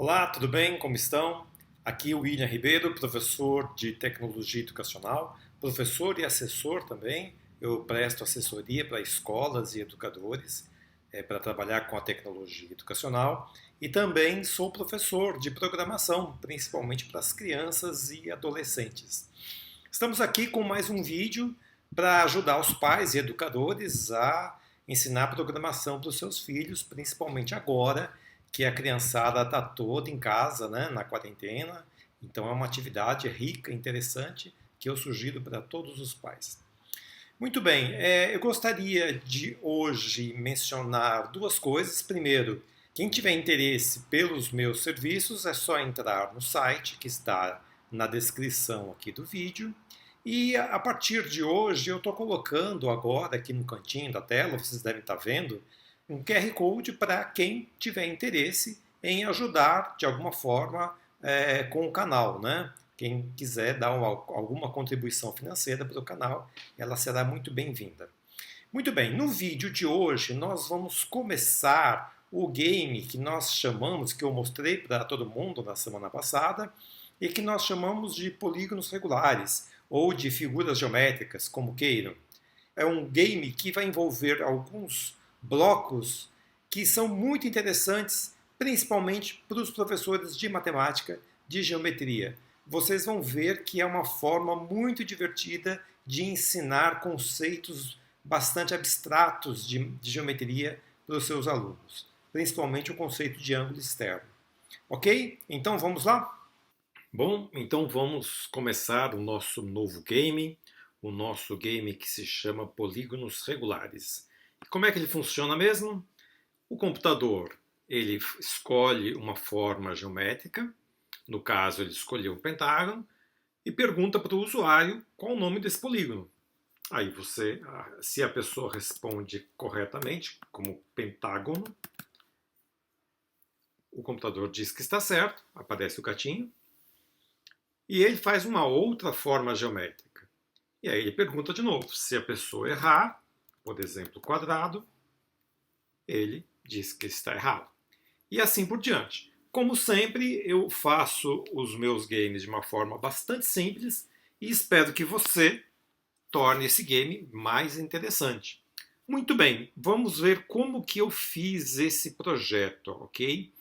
Olá, tudo bem? Como estão? Aqui é o William Ribeiro, professor de Tecnologia Educacional, professor e assessor também. Eu presto assessoria para escolas e educadores para trabalhar com a tecnologia educacional e também sou professor de programação, principalmente para as crianças e adolescentes. Estamos aqui com mais um vídeo para ajudar os pais e educadores a ensinar programação para os seus filhos, principalmente agora que a criançada está toda em casa, né, na quarentena. Então é uma atividade rica, interessante, que eu sugiro para todos os pais. Muito bem, eu gostaria de hoje mencionar duas coisas. Primeiro, quem tiver interesse pelos meus serviços é só entrar no site que está na descrição aqui do vídeo. E a partir de hoje eu estou colocando agora aqui no cantinho da tela, vocês devem estar vendo, um QR Code para quem tiver interesse em ajudar de alguma forma com o canal, né? Quem quiser dar alguma contribuição financeira para o canal, ela será muito bem-vinda. Muito bem, no vídeo de hoje nós vamos começar o game que nós chamamos, que eu mostrei para todo mundo na semana passada, e que nós chamamos de polígonos regulares, ou de figuras geométricas, como queiram. É um game que vai envolver alguns blocos que são muito interessantes, principalmente para os professores de matemática, de geometria. Vocês vão ver que é uma forma muito divertida de ensinar conceitos bastante abstratos de geometria para os seus alunos, principalmente o conceito de ângulo externo. Ok? Então vamos lá? Bom, então vamos começar o nosso novo game, o nosso game que se chama Polígonos Regulares. Como é que ele funciona mesmo? O computador, ele escolhe uma forma geométrica, no caso ele escolheu um pentágono, e pergunta para o usuário qual o nome desse polígono. Aí você, se a pessoa responde corretamente, como pentágono, o computador diz que está certo, aparece o gatinho, e ele faz uma outra forma geométrica. E aí ele pergunta de novo. Se a pessoa errar, por exemplo, quadrado, ele diz que está errado. E assim por diante. Como sempre, eu faço os meus games de uma forma bastante simples e espero que você torne esse game mais interessante. Muito bem, vamos ver como que eu fiz esse projeto, ok?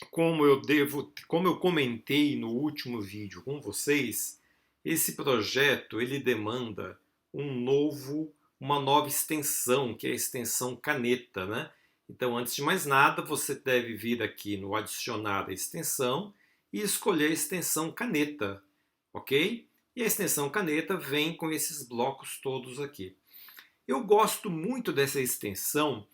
Como eu comentei no último vídeo com vocês, esse projeto ele demanda uma nova extensão, que é a extensão caneta, né? Então, antes de mais nada, você deve vir aqui no adicionar a extensão e escolher a extensão caneta, ok? E a extensão caneta vem com esses blocos todos aqui. Eu gosto muito dessa extensão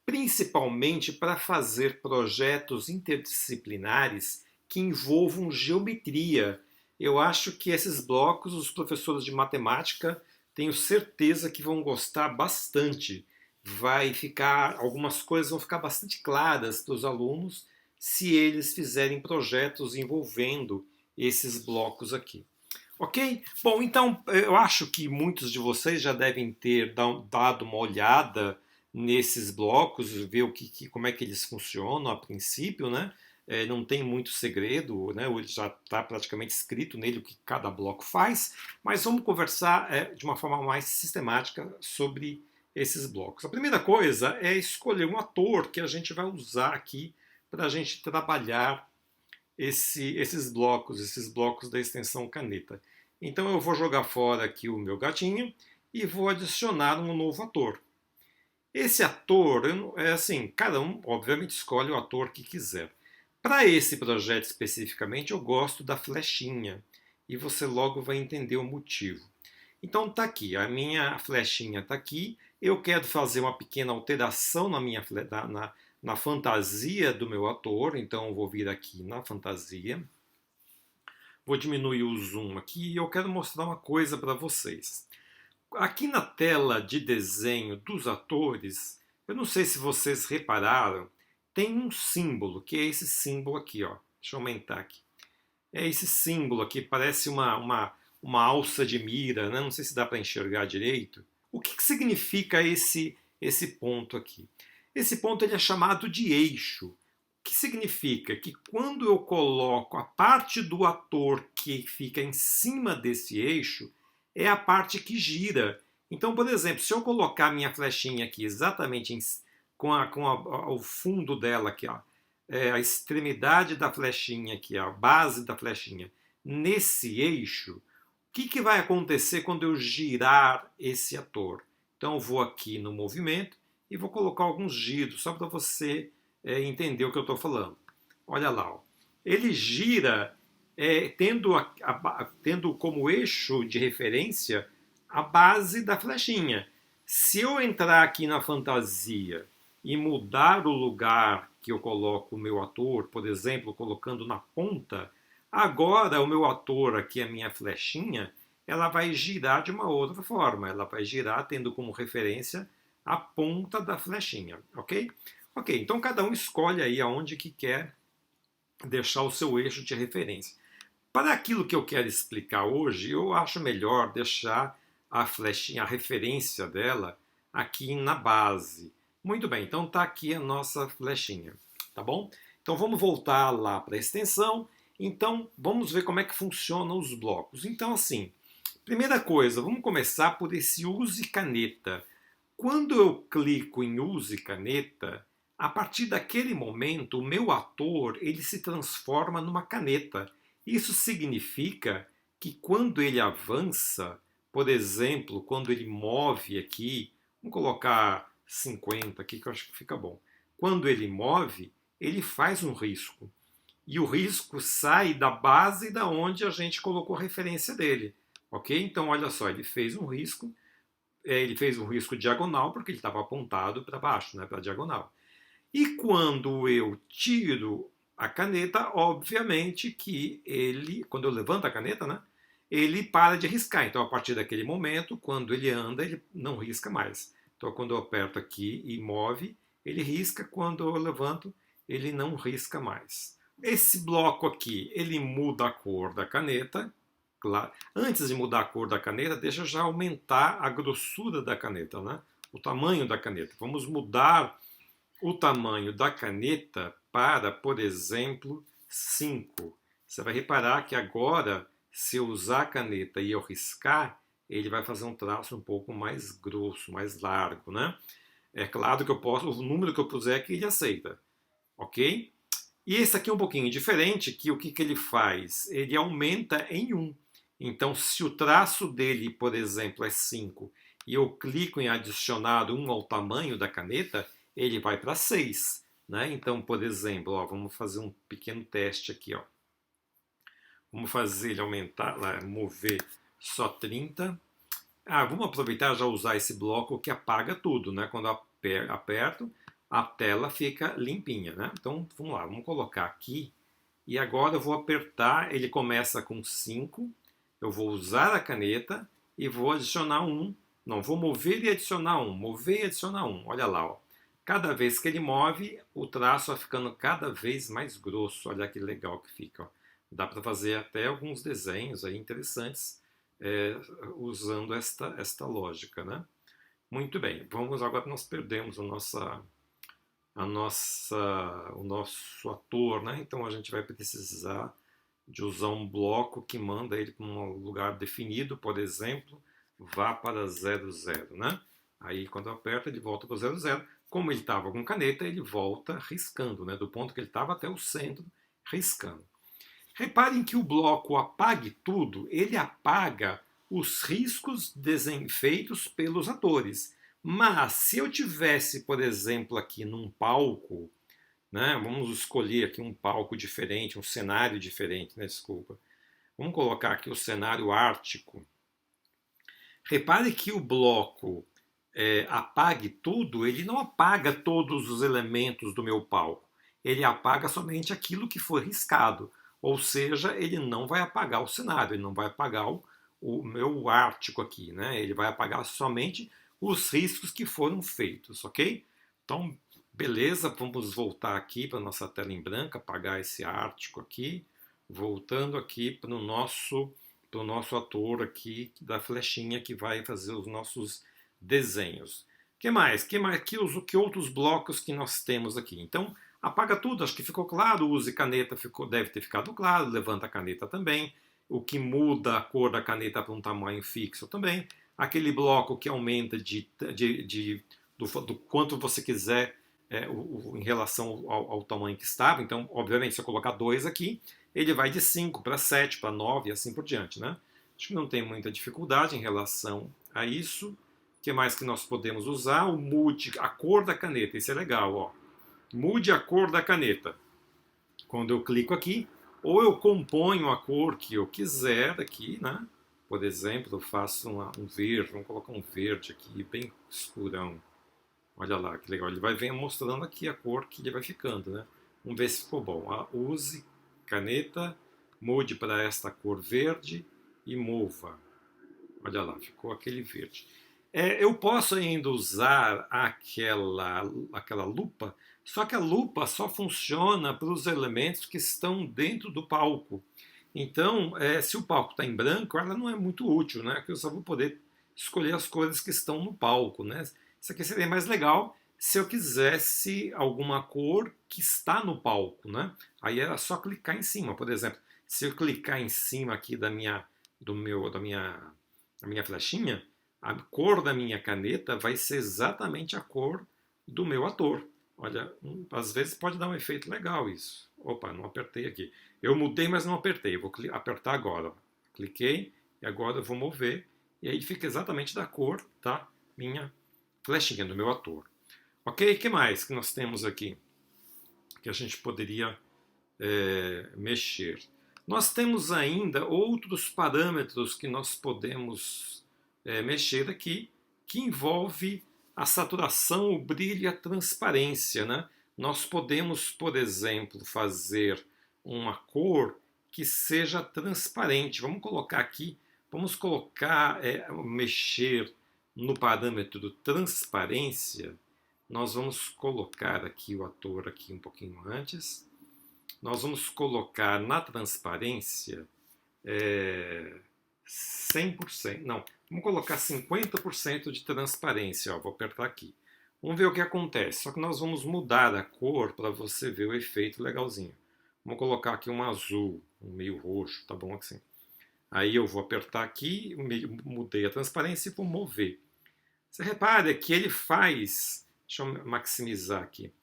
principalmente para fazer projetos interdisciplinares que envolvam geometria. Eu acho que esses blocos, os professores de matemática, tenho certeza que vão gostar bastante. Algumas coisas vão ficar bastante claras para os alunos se eles fizerem projetos envolvendo esses blocos aqui. Ok? Bom, então eu acho que muitos de vocês já devem ter dado uma olhada nesses blocos, ver como é que eles funcionam a princípio, né? Não tem muito segredo, né? Já está praticamente escrito nele o que cada bloco faz, mas vamos conversar de uma forma mais sistemática sobre esses blocos. A primeira coisa é escolher um ator que a gente vai usar aqui para a gente trabalhar esses blocos da extensão caneta. Então eu vou jogar fora aqui o meu gatinho e vou adicionar um novo ator. Esse ator, é assim, cada um obviamente escolhe o ator que quiser. Para esse projeto especificamente, eu gosto da flechinha e você logo vai entender o motivo. Então tá aqui, a minha flechinha está aqui. Eu quero fazer uma pequena alteração na fantasia do meu ator, então eu vou vir aqui na fantasia. Vou diminuir o zoom aqui e eu quero mostrar uma coisa para vocês. Aqui na tela de desenho dos atores, eu não sei se vocês repararam, tem um símbolo, que é esse símbolo aqui, ó. Deixa eu aumentar aqui. É esse símbolo aqui, parece uma alça de mira, né? Não sei se dá para enxergar direito. O que significa esse ponto aqui? Esse ponto ele é chamado de eixo. O que significa que quando eu coloco a parte do ator que fica em cima desse eixo, é a parte que gira. Então, por exemplo, se eu colocar a minha flechinha aqui exatamente o fundo dela aqui, ó, a extremidade da flechinha aqui, a base da flechinha, nesse eixo, o que vai acontecer quando eu girar esse ator? Então eu vou aqui no movimento e vou colocar alguns giros, só para você entender o que eu estou falando. Olha lá, ó. Ele gira tendo como eixo de referência a base da flechinha. Se eu entrar aqui na fantasia e mudar o lugar que eu coloco o meu ator, por exemplo, colocando na ponta, agora o meu ator aqui, a minha flechinha, ela vai girar de uma outra forma. Ela vai girar tendo como referência a ponta da flechinha, ok? Ok, então cada um escolhe aí aonde que quer deixar o seu eixo de referência. Para aquilo que eu quero explicar hoje, eu acho melhor deixar a flechinha, a referência dela, aqui na base. Muito bem, então está aqui a nossa flechinha, tá bom? Então vamos voltar lá para a extensão. Então vamos ver como é que funcionam os blocos. Então assim, primeira coisa, vamos começar por esse use caneta. Quando eu clico em use caneta, a partir daquele momento o meu ator ele se transforma numa caneta. Isso significa que quando ele avança, por exemplo, quando ele move aqui, vamos colocar 50 aqui que eu acho que fica bom. Quando ele move, ele faz um risco. E o risco sai da base da onde a gente colocou a referência dele. Ok? Então, olha só, ele fez um risco. Ele fez um risco diagonal porque ele estava apontado para baixo, né, para a diagonal. E quando eu tiro a caneta, obviamente que ele, quando eu levanto a caneta, né, ele para de riscar. Então, a partir daquele momento, quando ele anda, ele não risca mais. Então, quando eu aperto aqui e move, ele risca. Quando eu levanto, ele não risca mais. Esse bloco aqui, ele muda a cor da caneta. Claro. Antes de mudar a cor da caneta, deixa eu já aumentar a grossura da caneta, né? O tamanho da caneta. Vamos mudar o tamanho da caneta para, por exemplo, 5. Você vai reparar que agora, se eu usar a caneta e eu riscar, ele vai fazer um traço um pouco mais grosso, mais largo, né? É claro que eu posso, o número que eu puser aqui ele aceita, ok? E esse aqui é um pouquinho diferente, que o que ele faz? Ele aumenta em 1. Então, se o traço dele, por exemplo, é 5 e eu clico em adicionar 1 ao tamanho da caneta, ele vai para 6. Né? Então, por exemplo, ó, vamos fazer um pequeno teste aqui. Ó. Vamos fazer ele aumentar, mover só 30. Vamos aproveitar e já usar esse bloco que apaga tudo. Né? Quando eu aperto, a tela fica limpinha. Né? Então, vamos lá, vamos colocar aqui. E agora eu vou apertar, ele começa com 5. Eu vou usar a caneta e vou adicionar 1. Não, vou mover e adicionar 1. Mover e adicionar 1. Olha lá, ó. Cada vez que ele move, o traço vai ficando cada vez mais grosso. Olha que legal que fica. Ó. Dá para fazer até alguns desenhos aí interessantes usando esta lógica, né? Muito bem. Vamos agora, nós perdemos o nosso ator, né? Então a gente vai precisar de usar um bloco que manda ele para um lugar definido, por exemplo, vá para 0, 0, né? Aí quando eu aperto ele volta para 0, 0. Como ele estava com caneta, ele volta riscando, né? Do ponto que ele estava até o centro, riscando. Reparem que o bloco apague tudo, ele apaga os riscos feitos pelos atores. Mas se eu tivesse, por exemplo, aqui num palco, né, vamos escolher aqui um palco diferente, um cenário diferente, né, desculpa. Vamos colocar aqui o cenário ártico. Repare que o bloco apague tudo, ele não apaga todos os elementos do meu palco. Ele apaga somente aquilo que foi riscado. Ou seja, ele não vai apagar o cenário, ele não vai apagar o meu ártico aqui, né? Ele vai apagar somente os riscos que foram feitos, ok? Então, beleza, vamos voltar aqui para a nossa tela em branco, apagar esse ártico aqui, voltando aqui para o nosso ator aqui da flechinha que vai fazer os nossos desenhos. Que mais? Que outros blocos que nós temos aqui? Então, Apaga tudo, acho que ficou claro. Use caneta, deve ter ficado claro. Levanta a caneta também. O que muda a cor da caneta para um tamanho fixo também. Aquele bloco que aumenta do quanto você quiser em relação ao tamanho que estava. Então, obviamente, se eu colocar 2 aqui, ele vai de 5 para 7, para 9 e assim por diante, né? Acho que não tem muita dificuldade em relação a isso. O que mais que nós podemos usar? O mude a cor da caneta. Isso é legal, ó. Mude a cor da caneta. Quando eu clico aqui, ou eu componho a cor que eu quiser aqui, né? Por exemplo, eu faço um verde, vamos colocar um verde aqui, bem escurão. Olha lá, que legal. Ele vai vir mostrando aqui a cor que ele vai ficando, né? Vamos ver se ficou bom. Use caneta, mude para esta cor verde e mova. Olha lá, ficou aquele verde. Eu posso ainda usar aquela lupa, só que a lupa só funciona para os elementos que estão dentro do palco. Então, se o palco está em branco, ela não é muito útil, né? Porque eu só vou poder escolher as cores que estão no palco, né? Isso aqui seria mais legal se eu quisesse alguma cor que está no palco, né? Aí era só clicar em cima. Por exemplo, se eu clicar em cima aqui da minha flechinha, a cor da minha caneta vai ser exatamente a cor do meu ator. Olha, às vezes pode dar um efeito legal isso. Opa, não apertei aqui. Eu mudei, mas não apertei. Eu vou apertar agora. Cliquei e agora eu vou mover. E aí fica exatamente da cor da minha flechinha, do meu ator. Ok? O que mais que nós temos aqui? Que a gente poderia mexer. Nós temos ainda outros parâmetros que nós podemos mexer aqui, que envolve a saturação, o brilho e a transparência, né? Nós podemos, por exemplo, fazer uma cor que seja transparente. Vamos colocar aqui, mexer no parâmetro transparência. Nós vamos colocar aqui o ator aqui um pouquinho antes. Nós vamos colocar na transparência 100%, não, vamos colocar 50% de transparência, ó, vou apertar aqui. Vamos ver o que acontece, só que nós vamos mudar a cor para você ver o efeito legalzinho. Vamos colocar aqui um azul, um meio roxo, tá bom assim. Aí eu vou apertar aqui, mudei a transparência e vou mover. Você repara que ele faz, deixa eu maximizar aqui,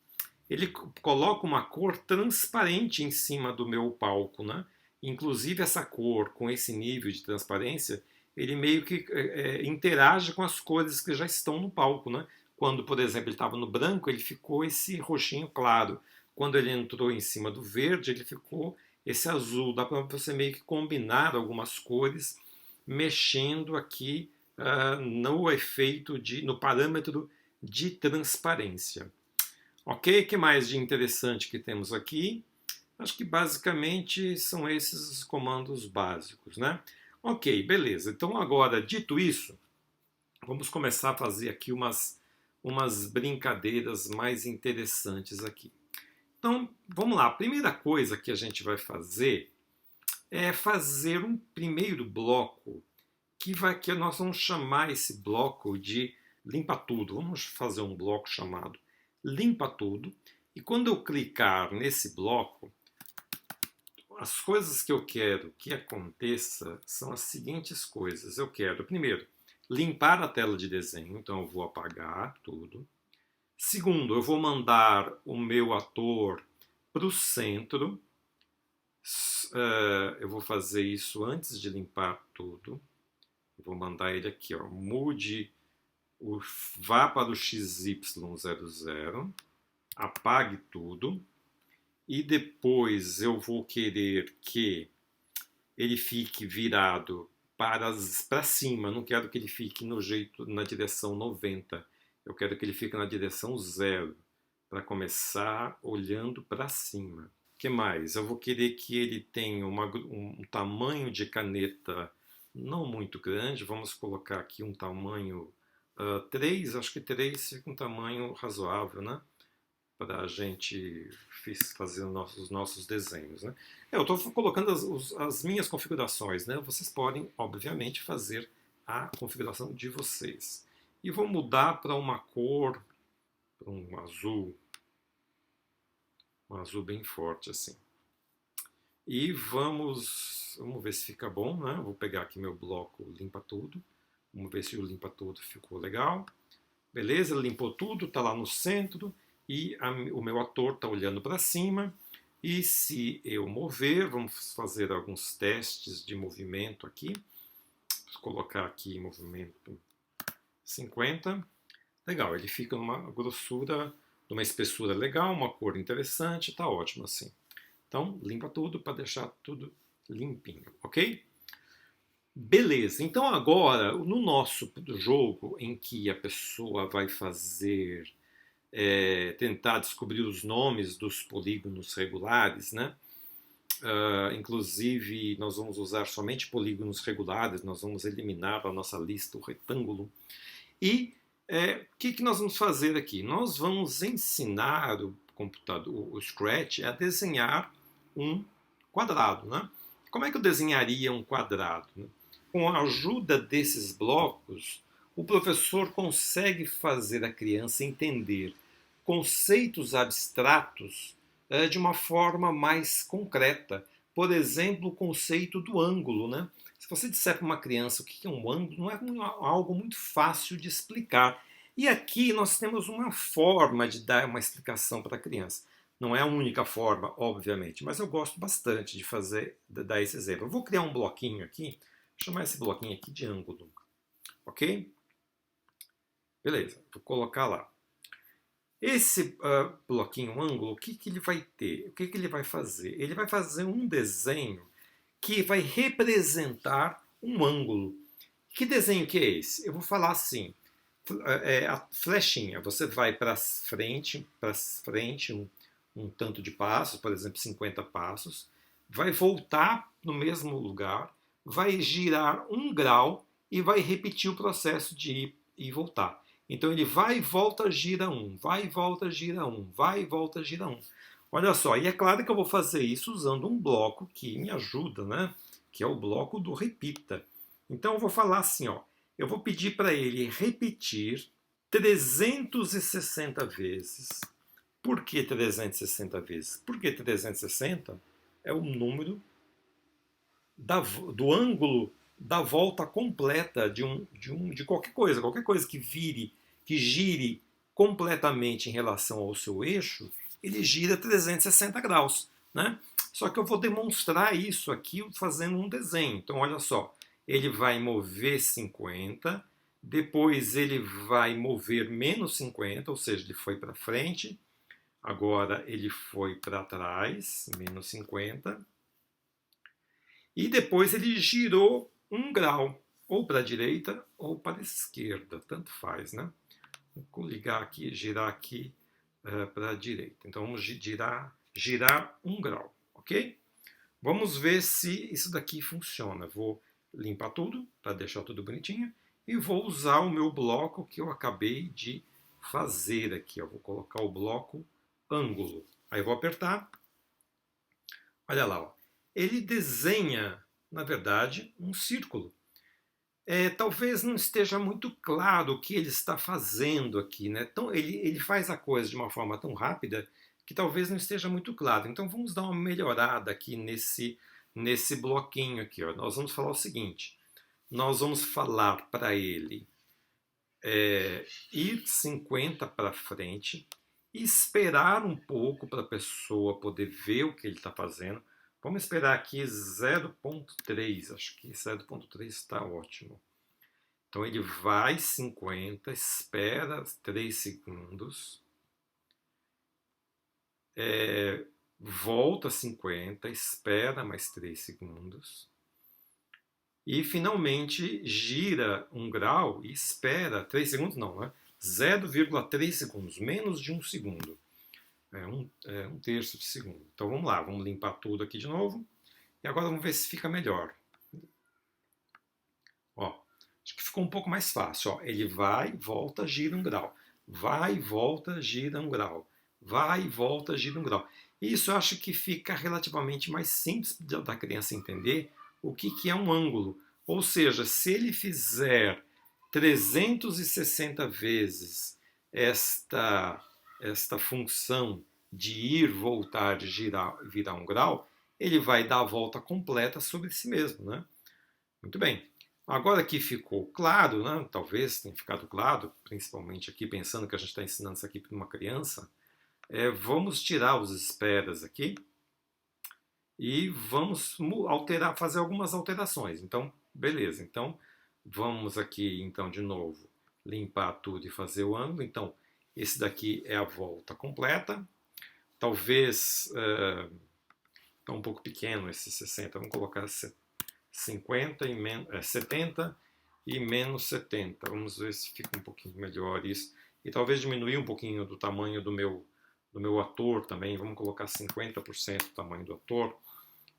ele coloca uma cor transparente em cima do meu palco, né? Inclusive essa cor, com esse nível de transparência, ele meio que interage com as cores que já estão no palco, né? Quando, por exemplo, ele estava no branco, ele ficou esse roxinho claro. Quando ele entrou em cima do verde, ele ficou esse azul. Dá para você meio que combinar algumas cores, mexendo aqui no efeito, no parâmetro de transparência. Ok, o que mais de interessante que temos aqui? Acho que basicamente são esses os comandos básicos, né? Ok, beleza. Então agora, dito isso, vamos começar a fazer aqui umas brincadeiras mais interessantes aqui. Então, vamos lá. A primeira coisa que a gente vai fazer é fazer um primeiro bloco que nós vamos chamar esse bloco de limpa tudo. Vamos fazer um bloco chamado limpa tudo. E quando eu clicar nesse bloco, as coisas que eu quero que aconteça são as seguintes coisas. Eu quero, primeiro, limpar a tela de desenho, então eu vou apagar tudo. Segundo, eu vou mandar o meu ator para o centro. Eu vou fazer isso antes de limpar tudo. Eu vou mandar ele aqui, ó, vá para o XY00, apague tudo. E depois eu vou querer que ele fique virado para cima. Não quero que ele fique na direção 90. Eu quero que ele fique na direção 0, para começar olhando para cima. O que mais? Eu vou querer que ele tenha um tamanho de caneta não muito grande. Vamos colocar aqui um tamanho 3. Acho que 3 fica um tamanho razoável, né? Para a gente fazer os nossos desenhos, né? Eu estou colocando as minhas configurações, né? Vocês podem, obviamente, fazer a configuração de vocês. E vou mudar para uma cor, para um azul Um azul bem forte assim. E vamos ver se fica bom, né? Vou pegar aqui meu bloco limpa tudo. Vamos ver se o limpa tudo ficou legal. Beleza, limpou tudo, está lá no centro e o meu ator está olhando para cima. E se eu mover, vamos fazer alguns testes de movimento aqui. Vou colocar aqui movimento 50. Legal, ele fica numa grossura, numa espessura legal, uma cor interessante, está ótimo assim. Então, limpa tudo para deixar tudo limpinho, ok? Beleza, então agora, no nosso jogo em que a pessoa vai fazer, tentar descobrir os nomes dos polígonos regulares, né? Inclusive, nós vamos usar somente polígonos regulares, nós vamos eliminar da nossa lista o retângulo. E o que nós vamos fazer aqui? Nós vamos ensinar o computador, o Scratch, a desenhar um quadrado, né? Como é que eu desenharia um quadrado, né? Com a ajuda desses blocos, o professor consegue fazer a criança entender conceitos abstratos de uma forma mais concreta. Por exemplo, o conceito do ângulo, né? Se você disser para uma criança o que é um ângulo, não é algo muito fácil de explicar. E aqui nós temos uma forma de dar uma explicação para a criança. Não é a única forma, obviamente, mas eu gosto bastante de dar esse exemplo. Eu vou criar um bloquinho aqui, vou chamar esse bloquinho aqui de ângulo, ok? Beleza, vou colocar lá. Esse bloquinho ângulo, o que ele vai ter? O que ele vai fazer? Ele vai fazer um desenho que vai representar um ângulo. Que desenho que é esse? Eu vou falar assim, a flechinha, você vai para frente um tanto de passos, por exemplo, 50 passos, vai voltar no mesmo lugar, vai girar 1 grau e vai repetir o processo de ir e voltar. Então ele vai e volta, gira 1, vai e volta, gira 1, vai e volta, gira 1. Olha só, e é claro que eu vou fazer isso usando um bloco que me ajuda, né? Que é o bloco do repita. Então eu vou falar assim, ó, eu vou pedir para ele repetir 360 vezes. Por que 360 vezes? Porque 360 é o número do ângulo da volta completa de qualquer coisa que gire completamente em relação ao seu eixo, ele gira 360 graus, né? Só que eu vou demonstrar isso aqui fazendo um desenho. Então, olha só, ele vai mover 50, depois ele vai mover menos 50, ou seja, ele foi para frente, agora ele foi para trás, menos 50, e depois ele girou 1 grau, ou para a direita ou para a esquerda, tanto faz, né? Vou ligar aqui, girar aqui para a direita. Então vamos girar 1 grau, ok? Vamos ver se isso daqui funciona. Vou limpar tudo para deixar tudo bonitinho e vou usar o meu bloco que eu acabei de fazer aqui. Eu vou colocar o bloco ângulo. Aí eu vou apertar. Olha lá, ó. Ele desenha, na verdade, um círculo. Talvez não esteja muito claro o que ele está fazendo aqui, né? Então, ele faz a coisa de uma forma tão rápida que talvez não esteja muito claro. Então vamos dar uma melhorada aqui nesse bloquinho aqui. Ó. Nós vamos falar o seguinte, nós vamos falar para ele ir 50 para frente, esperar um pouco para a pessoa poder ver o que ele está fazendo. Vamos esperar aqui 0.3, acho que 0.3 está ótimo. Então ele vai 50, espera 3 segundos, volta 50, espera mais 3 segundos e finalmente gira 1 grau e espera 3 segundos, não, né? 0,3 segundos, menos de 1 segundo. Um terço de segundo. Então vamos lá, vamos limpar tudo aqui de novo. E agora vamos ver se fica melhor. Ó, acho que ficou um pouco mais fácil. Ó. Ele vai, volta, gira 1 grau. Vai, volta, gira 1 grau. Vai, volta, gira 1 grau. Isso eu acho que fica relativamente mais simples da criança entender o que é um ângulo. Ou seja, se ele fizer 360 vezes esta função de ir, voltar, de girar, virar um grau, ele vai dar a volta completa sobre si mesmo, né? Muito bem. Agora que ficou claro, né? Talvez tenha ficado claro, principalmente aqui pensando que a gente está ensinando isso aqui para uma criança, vamos tirar os esperas aqui e vamos alterar, fazer algumas alterações. Então, beleza. Então, vamos aqui, então, de novo, limpar tudo e fazer o ângulo. Então, esse daqui é a volta completa. Talvez está um pouco pequeno esse 60. Vamos colocar 50 e 70 e menos 70. Vamos ver se fica um pouquinho melhor isso. E talvez diminuir um pouquinho do tamanho do meu ator também. Vamos colocar 50% do tamanho do ator.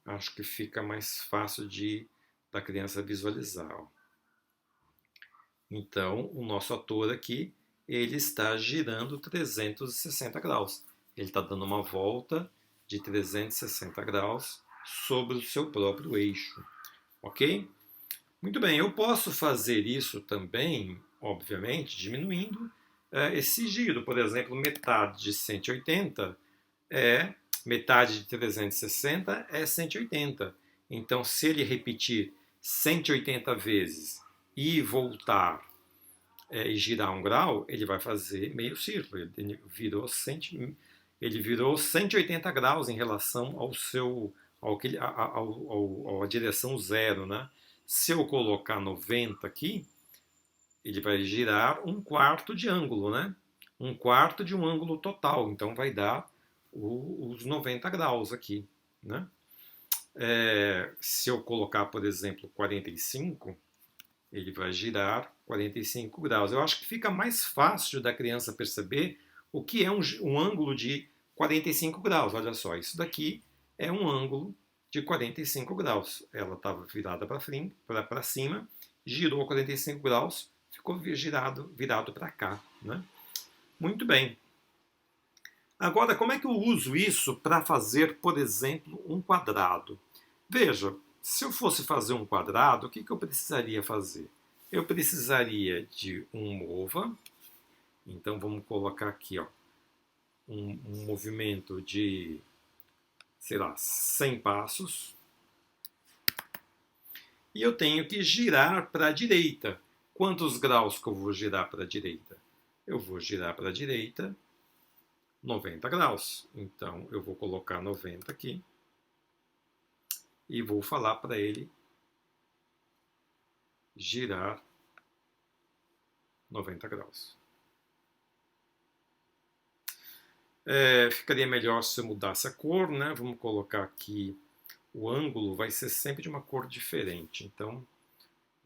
Acho que fica mais fácil da criança visualizar. Ó. Então, o nosso ator aqui, ele está girando 360 graus. Ele está dando uma volta de 360 graus sobre o seu próprio eixo. Ok? Muito bem, eu posso fazer isso também, obviamente, diminuindo esse giro. Por exemplo, metade de 180 metade de 360 é 180. Então, se ele repetir 180 vezes e voltar e girar um grau, ele vai fazer meio círculo. Ele virou 180 graus em relação à direção zero, né? Se eu colocar 90 aqui, ele vai girar um quarto de ângulo, né? Um quarto de um ângulo total. Então vai dar os 90 graus aqui, né? Se eu colocar, por exemplo, 45, ele vai girar 45 graus. Eu acho que fica mais fácil da criança perceber o que é um ângulo de 45 graus. Olha só, isso daqui é um ângulo de 45 graus. Ela estava virada para cima, girou 45 graus, ficou virado para cá, né? Muito bem. Agora, como é que eu uso isso para fazer, por exemplo, um quadrado? Veja, se eu fosse fazer um quadrado, o que eu precisaria fazer? Eu precisaria de um MOVA. Então, vamos colocar aqui, ó, um movimento de, sei lá, 100 passos. E eu tenho que girar para a direita. Quantos graus que eu vou girar para a direita? Eu vou girar para a direita 90 graus. Então, eu vou colocar 90 aqui e vou falar para ele girar 90 graus. Ficaria melhor se eu mudasse a cor, né? Vamos colocar aqui, o ângulo vai ser sempre de uma cor diferente. Então,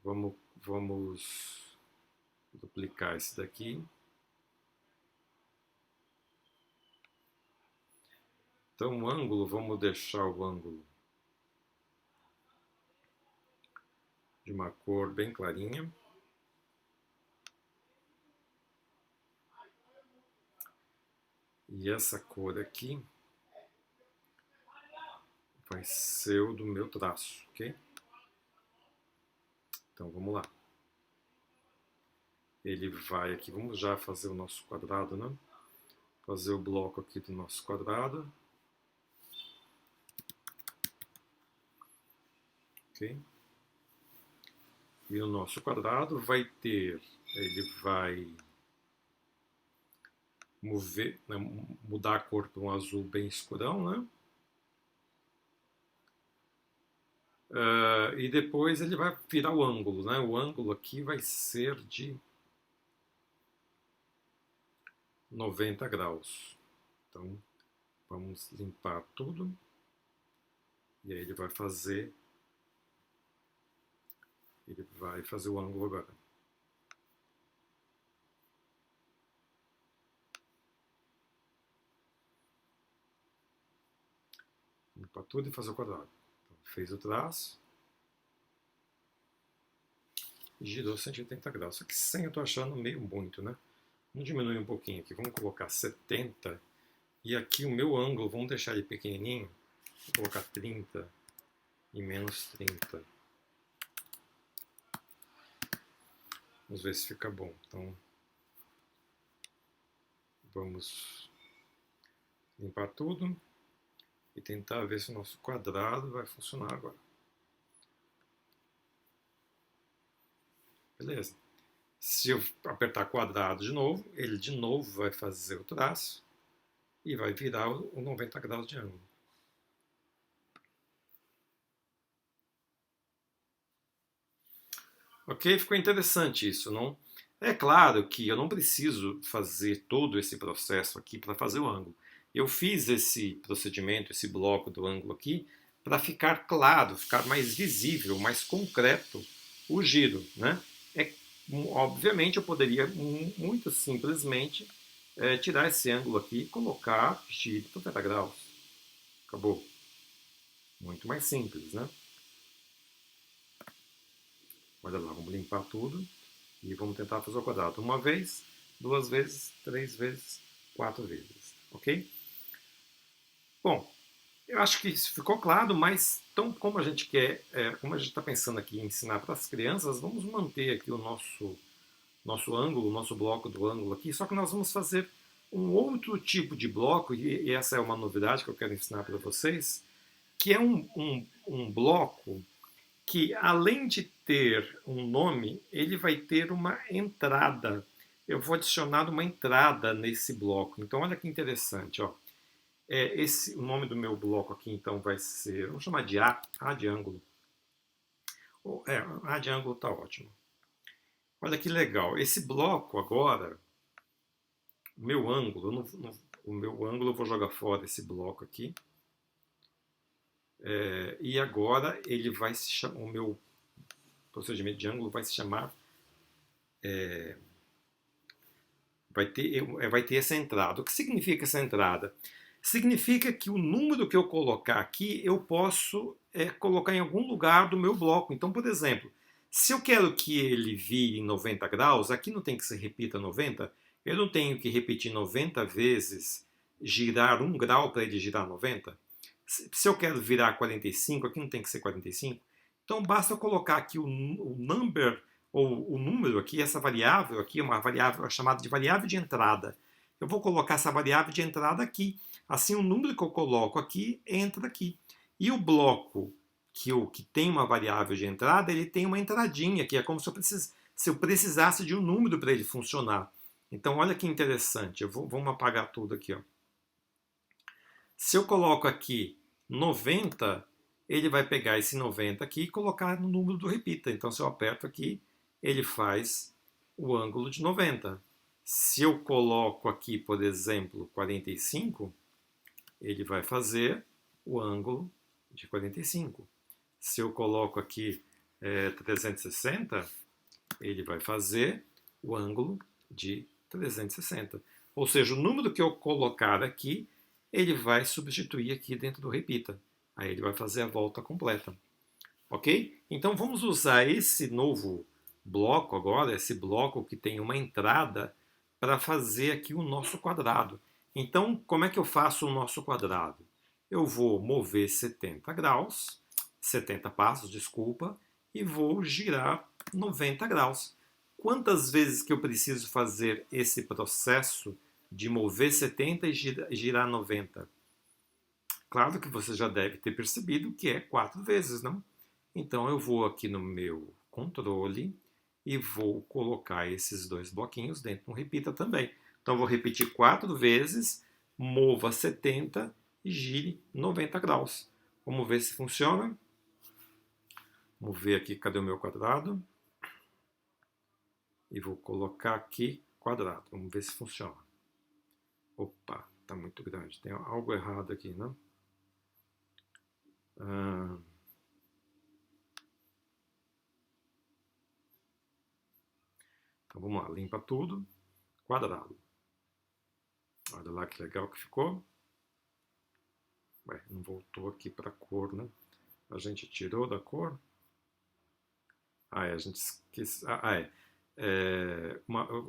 vamos duplicar esse daqui. Então, o ângulo, vamos deixar o ângulo de uma cor bem clarinha. E essa cor aqui vai ser o do meu traço, ok? Então, vamos lá. Ele vai aqui, vamos já fazer o nosso quadrado, né? Fazer o bloco aqui do nosso quadrado. Ok? E o nosso quadrado vai ter, ele vai mudar a cor para um azul bem escurão, né? E depois ele vai virar o ângulo, né? O ângulo aqui vai ser de 90 graus. Então, vamos limpar tudo. E aí ele vai fazer o ângulo agora. Limpar tudo e fazer o quadrado. Então, fez o traço. E girou 180 graus. Só que 100 eu estou achando meio muito, né? Vamos diminuir um pouquinho aqui. Vamos colocar 70. E aqui o meu ângulo, vamos deixar ele pequenininho. Vou colocar 30 e menos 30. Vamos ver se fica bom. Então, vamos limpar tudo e tentar ver se o nosso quadrado vai funcionar agora. Beleza. Se eu apertar quadrado de novo, ele de novo vai fazer o traço e vai virar o 90 graus de ângulo. Ok? Ficou interessante isso, não? É claro que eu não preciso fazer todo esse processo aqui para fazer o ângulo. Eu fiz esse procedimento, esse bloco do ângulo aqui, para ficar claro, ficar mais visível, mais concreto o giro, né? Obviamente eu poderia muito simplesmente tirar esse ângulo aqui e colocar giro 90 graus. Acabou. Muito mais simples, né? Olha lá, vamos limpar tudo e vamos tentar fazer o quadrado uma vez, duas vezes, três vezes, quatro vezes, ok? Bom, eu acho que isso ficou claro, mas então como a gente quer, como a gente está pensando aqui em ensinar para as crianças, vamos manter aqui o nosso ângulo, o nosso bloco do ângulo aqui, só que nós vamos fazer um outro tipo de bloco, e essa é uma novidade que eu quero ensinar para vocês, que é um bloco que, além de ter um nome, ele vai ter uma entrada. Eu vou adicionar uma entrada nesse bloco. Então, olha que interessante. Ó. O nome do meu bloco aqui, então, vai ser... Vamos chamar de A de ângulo. A de ângulo está ótimo. Olha que legal. Esse bloco agora, o meu ângulo eu vou jogar fora esse bloco aqui. E agora ele vai se chamar, o meu procedimento de ângulo vai se chamar, vai ter essa entrada. O que significa essa entrada? Significa que o número que eu colocar aqui, eu posso colocar em algum lugar do meu bloco. Então, por exemplo, se eu quero que ele vire em 90 graus, aqui não tem que se repita 90, eu não tenho que repetir 90 vezes, girar 1 grau para ele girar 90. Se eu quero virar 45, aqui não tem que ser 45. Então basta eu colocar aqui o number, ou o número aqui, essa variável aqui, uma variável chamada de variável de entrada. Eu vou colocar essa variável de entrada aqui. Assim, o número que eu coloco aqui, entra aqui. E o bloco que tem uma variável de entrada, ele tem uma entradinha, que é como se eu precisasse de um número para ele funcionar. Então, olha que interessante. Vamos apagar tudo aqui. Ó. Se eu coloco aqui 90, ele vai pegar esse 90 aqui e colocar no número do repita. Então, se eu aperto aqui, ele faz o ângulo de 90. Se eu coloco aqui, por exemplo, 45, ele vai fazer o ângulo de 45. Se eu coloco aqui 360, ele vai fazer o ângulo de 360. Ou seja, o número que eu colocar aqui, ele vai substituir aqui dentro do repita. Aí ele vai fazer a volta completa. Ok? Então vamos usar esse novo bloco agora, esse bloco que tem uma entrada, para fazer aqui o nosso quadrado. Então, como é que eu faço o nosso quadrado? Eu vou mover 70 graus, 70 passos, desculpa, e vou girar 90 graus. Quantas vezes que eu preciso fazer esse processo de mover 70 e girar 90? Claro que você já deve ter percebido que é 4 vezes, não? Então eu vou aqui no meu controle e vou colocar esses dois bloquinhos dentro do repita também. Então eu vou repetir 4 vezes, mova 70 e gire 90 graus. Vamos ver se funciona. Vamos ver aqui, cadê o meu quadrado? E vou colocar aqui quadrado. Vamos ver se funciona. Opa, está muito grande. Tem algo errado aqui, não? Então vamos lá, limpa tudo. Quadrado. Olha lá que legal que ficou. Ué, não voltou aqui para a cor, né? A gente tirou da cor. A gente esquece.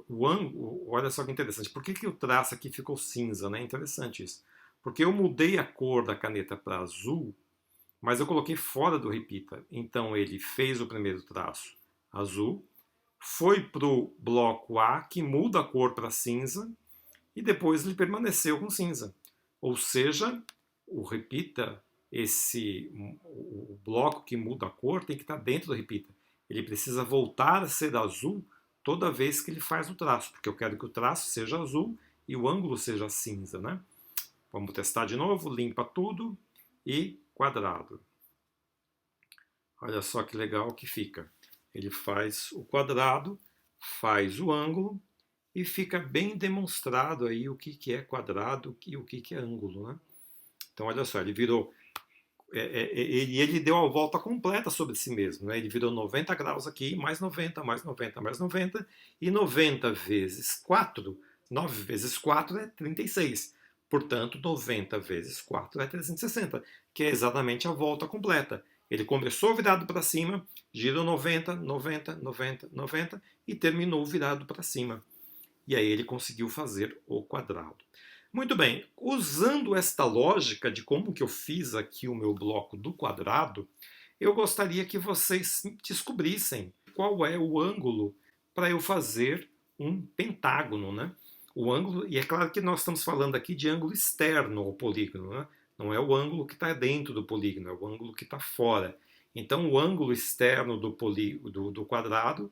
O ângulo, olha só que interessante. Por que o traço aqui ficou cinza, né? Interessante isso. Porque eu mudei a cor da caneta para azul, mas eu coloquei fora do repita. Então ele fez o primeiro traço azul, foi para o bloco A, que muda a cor para cinza, e depois ele permaneceu com cinza. Ou seja, o repita, o bloco que muda a cor tem que estar dentro do repita. Ele precisa voltar a ser azul toda vez que ele faz o traço, porque eu quero que o traço seja azul e o ângulo seja cinza, né? Vamos testar de novo, limpa tudo e quadrado. Olha só que legal que fica. Ele faz o quadrado, faz o ângulo e fica bem demonstrado aí o que é quadrado e o que é ângulo, né? Então olha só, ele virou ele deu a volta completa sobre si mesmo, né? Ele virou 90 graus aqui, mais 90, mais 90, mais 90, e 90 vezes 4, 9 vezes 4 é 36. Portanto, 90 vezes 4 é 360, que é exatamente a volta completa. Ele começou virado para cima, girou 90, 90, 90, 90 e terminou virado para cima. E aí ele conseguiu fazer o quadrado. Muito bem, usando esta lógica de como que eu fiz aqui o meu bloco do quadrado, eu gostaria que vocês descobrissem qual é o ângulo para eu fazer um pentágono, né? O ângulo, e é claro que nós estamos falando aqui de ângulo externo ao polígono, né? Não é o ângulo que está dentro do polígono, é o ângulo que está fora. Então, o ângulo externo do quadrado,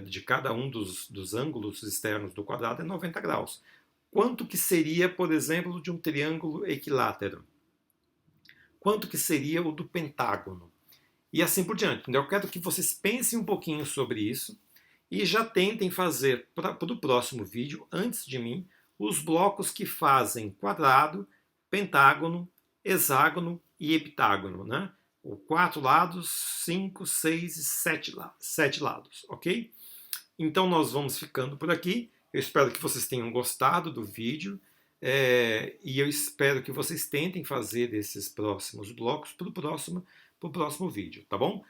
de cada um dos ângulos externos do quadrado, é 90 graus. Quanto que seria, por exemplo, de um triângulo equilátero? Quanto que seria o do pentágono? E assim por diante. Eu quero que vocês pensem um pouquinho sobre isso e já tentem fazer para o próximo vídeo, antes de mim, os blocos que fazem quadrado, pentágono, hexágono e heptágono, né? 4 lados, 5, 6 e 7 lados, ok? Então nós vamos ficando por aqui. Eu espero que vocês tenham gostado do vídeo e eu espero que vocês tentem fazer esses próximos blocos para o próximo vídeo, tá bom?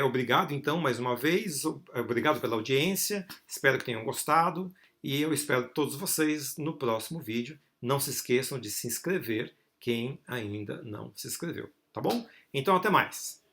Obrigado então mais uma vez, obrigado pela audiência, espero que tenham gostado e eu espero todos vocês no próximo vídeo. Não se esqueçam de se inscrever quem ainda não se inscreveu, tá bom? Então até mais!